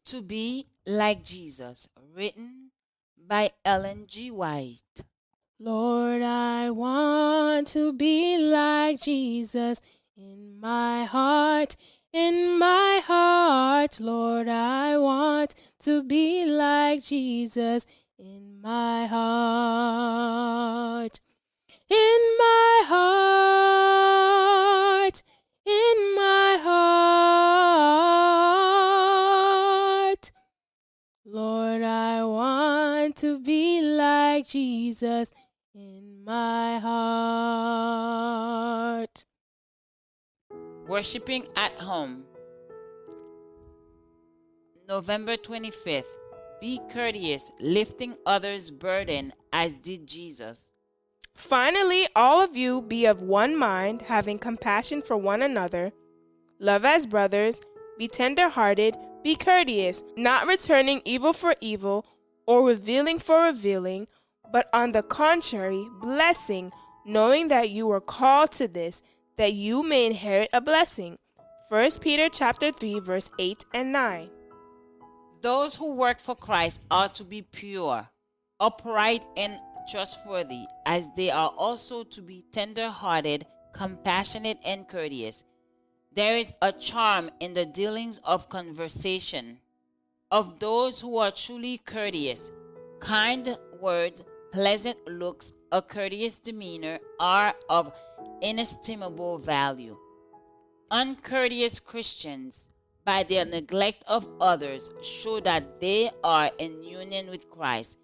To be like Jesus, written by Ellen G. White. Lord, I want to be like Jesus in my heart, in my heart. Lord, I want to be like Jesus in my heart, in my heart, in my heart. Lord, I want to be like Jesus in my heart. Worshipping at home. November 25th. Be courteous, lifting others' burden as did Jesus. Finally, all of you be of one mind, having compassion for one another. Love as brothers, be tender-hearted, be courteous, not returning evil for evil or revealing for revealing, but on the contrary, blessing, knowing that you were called to this, that you may inherit a blessing. 1 Peter chapter 3, verse 8 and 9. Those who work for Christ are to be pure, upright, and trustworthy, as they are also to be tender-hearted, compassionate, and courteous. There is a charm in the dealings of conversation of those who are truly courteous. Kind words, pleasant looks, a courteous demeanor are of inestimable value. Uncourteous Christians, by their neglect of others, show that they are in union with Christ.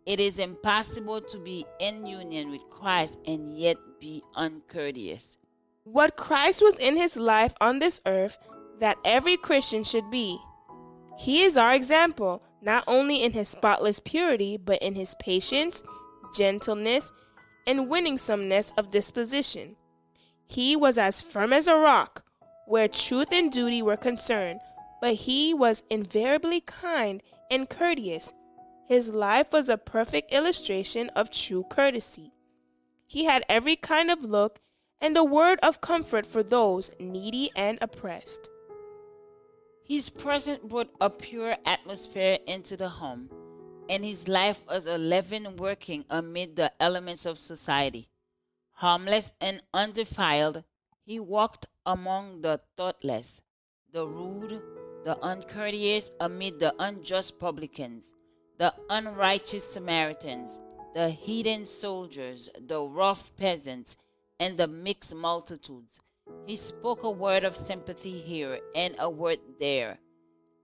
It is impossible to be in union with Christ and yet be uncourteous. What Christ was in his life on this earth, that every Christian should be. He is our example, not only in his spotless purity, but in his patience, gentleness, and winningsomeness of disposition. He was as firm as a rock, where truth and duty were concerned, but he was invariably kind and courteous. His life was a perfect illustration of true courtesy. He had every kind of look and a word of comfort for those needy and oppressed. His presence brought a pure atmosphere into the home, and his life was a leaven working amid the elements of society. Harmless and undefiled, he walked among the thoughtless, the rude, the uncourteous, amid the unjust publicans, the unrighteous Samaritans, the heathen soldiers, the rough peasants, and the mixed multitudes. He spoke a word of sympathy here and a word there.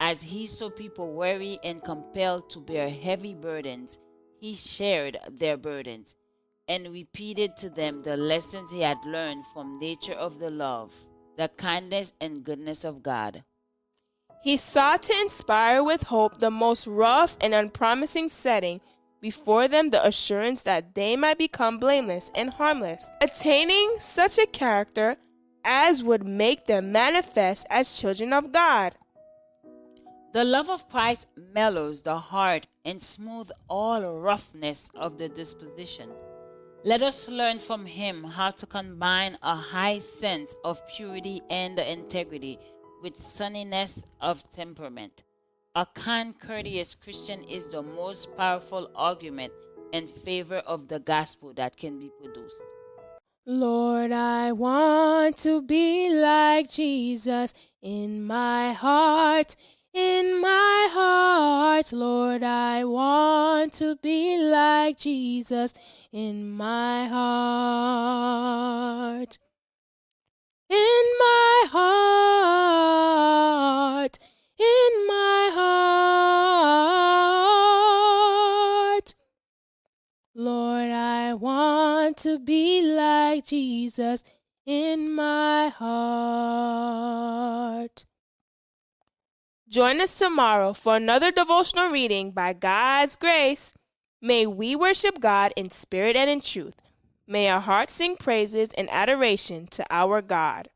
As he saw people weary and compelled to bear heavy burdens, he shared their burdens and repeated to them the lessons he had learned from nature of the love, the kindness and goodness of God. He sought to inspire with hope the most rough and unpromising setting before them the assurance that they might become blameless and harmless, attaining such a character as would make them manifest as children of God. The love of Christ mellows the heart and smooths all roughness of the disposition. Let us learn from him how to combine a high sense of purity and integrity with sunniness of temperament. A kind, courteous Christian is the most powerful argument in favor of the gospel that can be produced. Lord, I want to be like Jesus in my heart, in my heart. Lord, I want to be like Jesus in my heart, in my heart, in my heart. Lord, I want to be like Jesus in my heart. Join us tomorrow for another devotional reading by God's grace. May we worship God in spirit and in truth. May our hearts sing praises and adoration to our God.